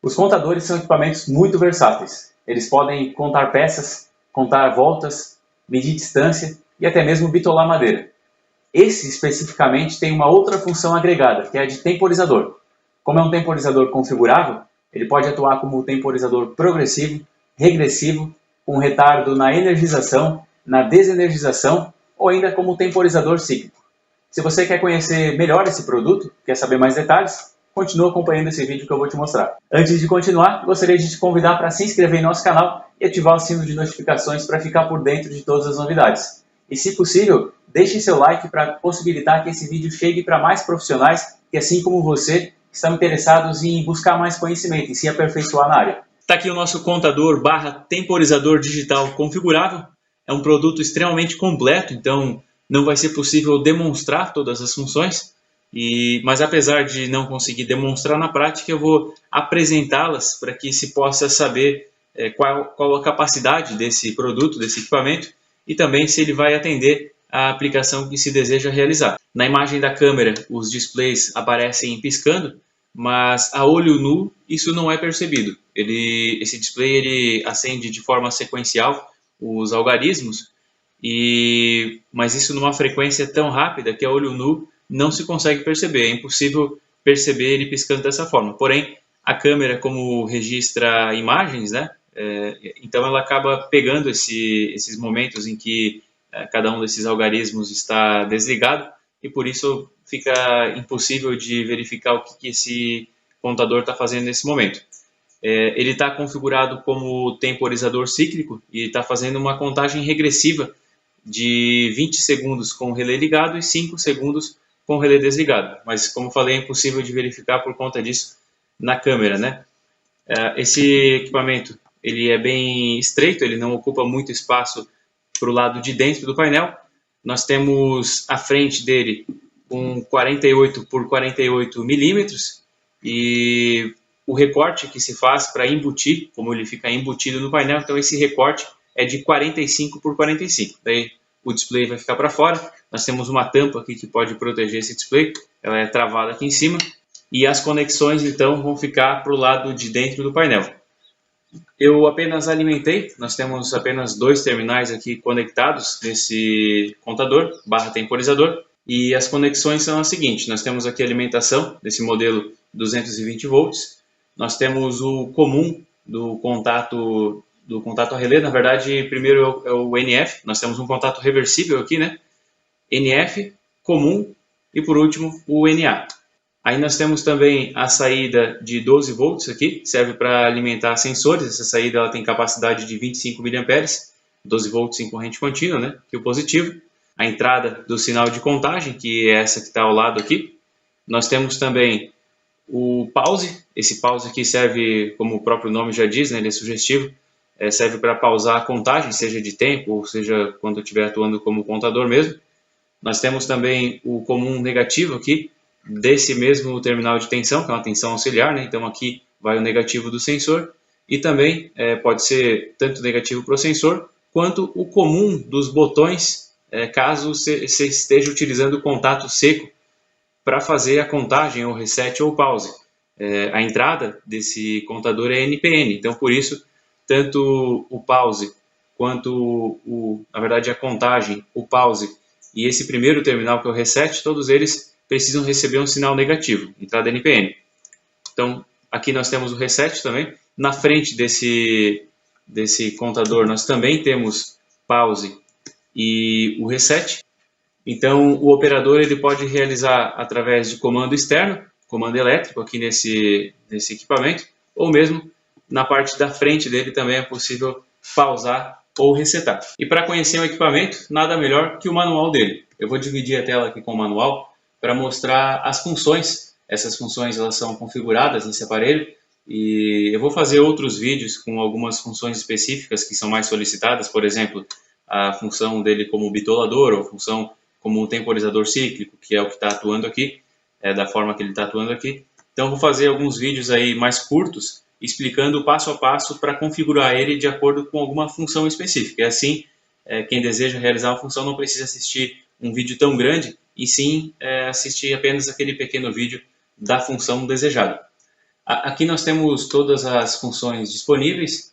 Os contadores são equipamentos muito versáteis. Eles podem contar peças, contar voltas, medir distância e até mesmo bitolar madeira. Esse especificamente tem uma outra função agregada, que é a de temporizador. Como é um temporizador configurável, ele pode atuar como temporizador progressivo, regressivo, com retardo na energização, na desenergização ou ainda como temporizador cíclico. Se você quer conhecer melhor esse produto, quer saber mais detalhes, continua acompanhando esse vídeo que eu vou te mostrar. Antes de continuar, gostaria de te convidar para se inscrever em nosso canal e ativar o sino de notificações para ficar por dentro de todas as novidades. E se possível, deixe seu like para possibilitar que esse vídeo chegue para mais profissionais que, assim como você, estão interessados em buscar mais conhecimento e se aperfeiçoar na área. Está aqui o nosso contador / temporizador digital configurável. É um produto extremamente completo, então não vai ser possível demonstrar todas as funções, mas apesar de não conseguir demonstrar na prática, eu vou apresentá-las para que se possa saber qual a capacidade desse produto, desse equipamento, e também se ele vai atender à aplicação que se deseja realizar. Na imagem da câmera, os displays aparecem piscando, mas a olho nu isso não é percebido. Esse display ele acende de forma sequencial os algarismos, mas isso numa frequência tão rápida que a olho nu não se consegue perceber. É impossível perceber ele piscando dessa forma. Porém, a câmera, como registra imagens, né? Então ela acaba pegando esses momentos em que cada um desses algarismos está desligado, e por isso fica impossível de verificar o que esse contador está fazendo nesse momento. Ele está configurado como temporizador cíclico e está fazendo uma contagem regressiva de 20 segundos com o relé ligado e 5 segundos com o relé desligado. Mas, como falei, é impossível de verificar por conta disso na câmera, né? Esse equipamento ele é bem estreito, ele não ocupa muito espaço para o lado de dentro do painel. Nós temos a frente dele com 48 por 48 milímetros e o recorte que se faz para embutir, como ele fica embutido no painel, então esse recorte é de 45 por 45. Daí o display vai ficar para fora. Nós temos uma tampa aqui que pode proteger esse display, ela é travada aqui em cima, e as conexões então vão ficar para o lado de dentro do painel. Eu apenas alimentei, nós temos apenas 2 terminais aqui conectados nesse contador / temporizador, e as conexões são as seguintes: nós temos aqui a alimentação desse modelo 220 volts, nós temos o comum do contato a relé. Na verdade, primeiro é o NF, nós temos um contato reversível aqui, né? NF, comum, e por último o NA. Aí nós temos também a saída de 12 volts aqui, serve para alimentar sensores. Essa saída ela tem capacidade de 25 mA, 12 volts em corrente contínua, né? Que é o positivo. A entrada do sinal de contagem, que é essa que está ao lado aqui. Nós temos também o pause. Esse pause aqui serve, como o próprio nome já diz, né? Ele é sugestivo. Serve para pausar a contagem, seja de tempo ou seja quando eu estiver atuando como contador mesmo. Nós temos também o comum negativo aqui, desse mesmo terminal de tensão, que é uma tensão auxiliar, né? Então aqui vai o negativo do sensor, e também pode ser tanto negativo para o sensor, quanto o comum dos botões, caso você esteja utilizando o contato seco para fazer a contagem, ou reset ou pause. A entrada desse contador é NPN, então por isso, tanto o pause quanto, na verdade, a contagem, o pause e esse primeiro terminal que é o reset, todos eles precisam receber um sinal negativo, entrada NPN. Então, aqui nós temos o reset também. Na frente desse contador, nós também temos pause e o reset. Então, o operador ele pode realizar através de comando externo, comando elétrico aqui nesse equipamento, ou mesmo na parte da frente dele também é possível pausar ou resetar. E para conhecer o equipamento, nada melhor que o manual dele. Eu vou dividir a tela aqui com o manual para mostrar as funções. Essas funções elas são configuradas nesse aparelho, e eu vou fazer outros vídeos com algumas funções específicas que são mais solicitadas, por exemplo, a função dele como bitolador, ou a função como temporizador cíclico, que é o que está atuando aqui, da forma que ele está atuando aqui. Então, vou fazer alguns vídeos aí mais curtos, explicando passo a passo para configurar ele de acordo com alguma função específica. E assim, quem deseja realizar uma função não precisa assistir um vídeo tão grande, e sim assistir apenas aquele pequeno vídeo da função desejada. Aqui nós temos todas as funções disponíveis.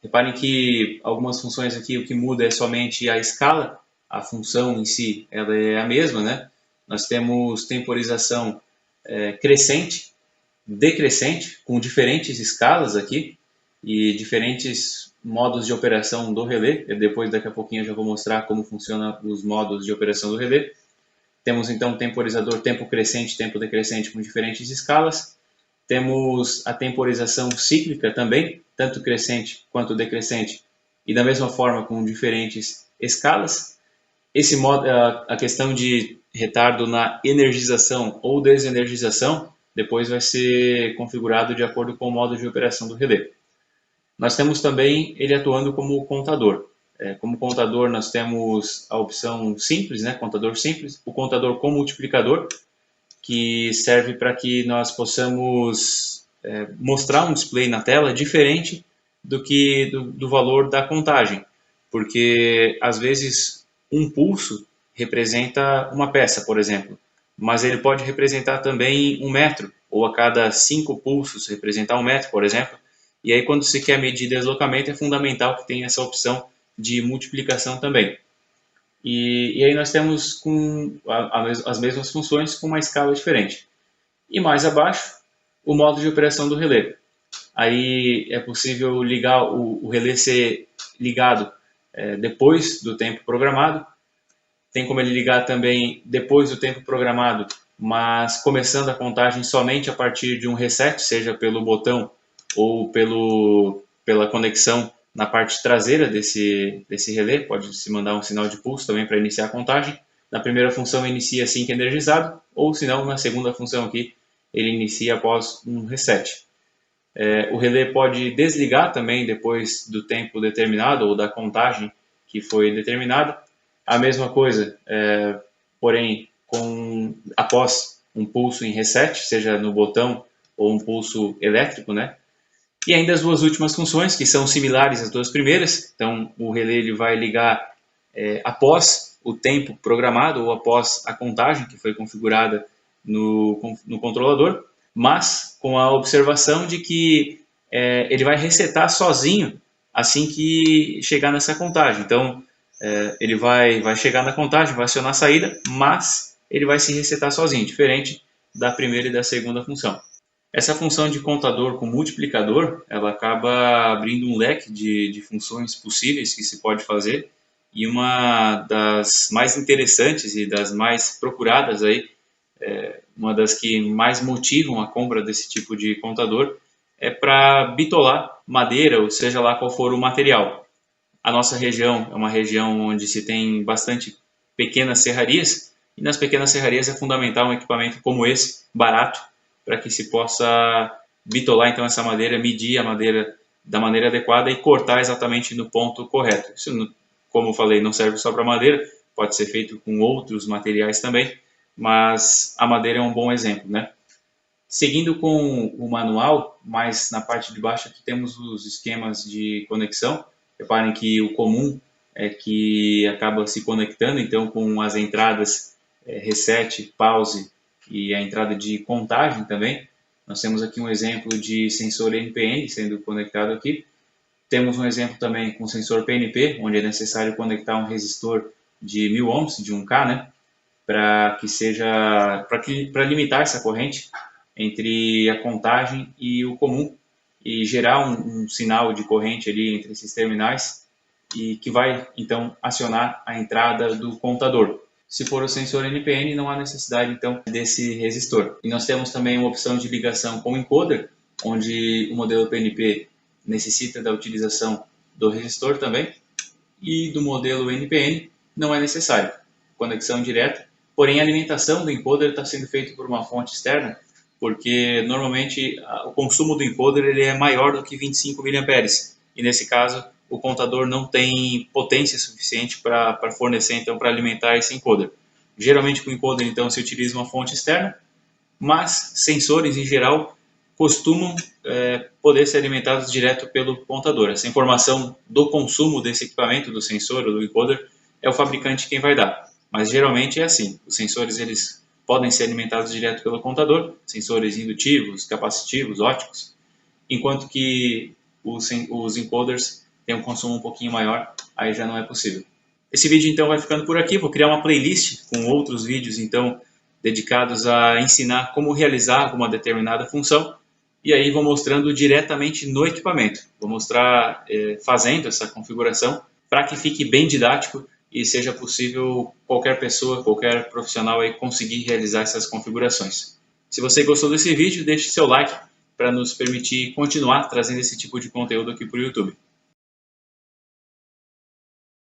Reparem que algumas funções aqui o que muda é somente a escala, a função em si ela é a mesma, né? Nós temos temporização crescente, decrescente, com diferentes escalas aqui e diferentes modos de operação do relé. Depois, daqui a pouquinho, eu já vou mostrar como funcionam os modos de operação do relé. Temos então o temporizador tempo crescente, tempo decrescente com diferentes escalas. Temos a temporização cíclica também, tanto crescente quanto decrescente, e da mesma forma com diferentes escalas. Esse modo, a questão de retardo na energização ou desenergização, depois vai ser configurado de acordo com o modo de operação do relé. Nós temos também ele atuando como contador. Como contador, nós temos a opção simples, né, contador simples, o contador com multiplicador, que serve para que nós possamos mostrar um display na tela diferente do que do valor da contagem, porque às vezes um pulso representa uma peça, por exemplo, mas ele pode representar também 1 metro, ou a cada 5 pulsos representar 1 metro, por exemplo. E aí, quando se quer medir deslocamento, é fundamental que tenha essa opção de multiplicação também. E aí nós temos as mesmas funções com uma escala diferente. E mais abaixo, o modo de operação do relé. Aí é possível ligar o relé ser ligado depois do tempo programado. Tem como ele ligar também depois do tempo programado, mas começando a contagem somente a partir de um reset, seja pelo botão ou pela conexão na parte traseira desse relé. Pode se mandar um sinal de pulso também para iniciar a contagem. Na primeira função inicia assim que energizado, ou se não, na segunda função aqui, ele inicia após um reset. O relé pode desligar também depois do tempo determinado ou da contagem que foi determinada. A mesma coisa, porém, após um pulso em reset, seja no botão ou um pulso elétrico, né? E ainda as duas últimas funções, que são similares às duas primeiras. Então, o relé ele vai ligar após o tempo programado ou após a contagem que foi configurada no controlador, mas com a observação de que ele vai resetar sozinho assim que chegar nessa contagem. Então, ele vai chegar na contagem, vai acionar a saída, mas ele vai se resetar sozinho, diferente da primeira e da segunda função. Essa função de contador com multiplicador, ela acaba abrindo um leque de funções possíveis que se pode fazer, e uma das mais interessantes e das mais procuradas aí, uma das que mais motivam a compra desse tipo de contador, é para bitolar madeira, ou seja lá qual for o material. A nossa região é uma região onde se tem bastante pequenas serrarias, e nas pequenas serrarias é fundamental um equipamento como esse, barato, para que se possa bitolar então essa madeira, medir a madeira da maneira adequada e cortar exatamente no ponto correto. Isso, como eu falei, não serve só para madeira, pode ser feito com outros materiais também, mas a madeira é um bom exemplo, né? Seguindo com o manual, mas na parte de baixo aqui temos os esquemas de conexão. Reparem que o comum é que acaba se conectando, então, com as entradas reset, pause e a entrada de contagem também. Nós temos aqui um exemplo de sensor NPN sendo conectado aqui. Temos um exemplo também com sensor PNP, onde é necessário conectar um resistor de 1000 ohms, de 1K, né? Para limitar essa corrente entre a contagem e o comum e gerar um sinal de corrente ali entre esses terminais e que vai então acionar a entrada do contador. Se for o sensor NPN, não há necessidade então desse resistor. E nós temos também uma opção de ligação com encoder, onde o modelo PNP necessita da utilização do resistor também, e do modelo NPN não é necessário conexão direta, porém a alimentação do encoder está sendo feita por uma fonte externa, porque normalmente o consumo do encoder ele é maior do que 25 mA, e nesse caso o contador não tem potência suficiente para fornecer, então, para alimentar esse encoder. Geralmente com o encoder então se utiliza uma fonte externa, mas sensores em geral costumam poder ser alimentados direto pelo contador. Essa informação do consumo desse equipamento, do sensor ou do encoder, é o fabricante quem vai dar. Mas geralmente é assim, os sensores eles podem ser alimentados direto pelo contador, sensores indutivos, capacitivos, óticos, enquanto que os encoders têm um consumo um pouquinho maior, aí já não é possível. Esse vídeo então vai ficando por aqui, vou criar uma playlist com outros vídeos então dedicados a ensinar como realizar uma determinada função, e aí vou mostrando diretamente no equipamento. Vou mostrar fazendo essa configuração para que fique bem didático e seja possível qualquer pessoa, qualquer profissional aí conseguir realizar essas configurações. Se você gostou desse vídeo, deixe seu like para nos permitir continuar trazendo esse tipo de conteúdo aqui para o YouTube.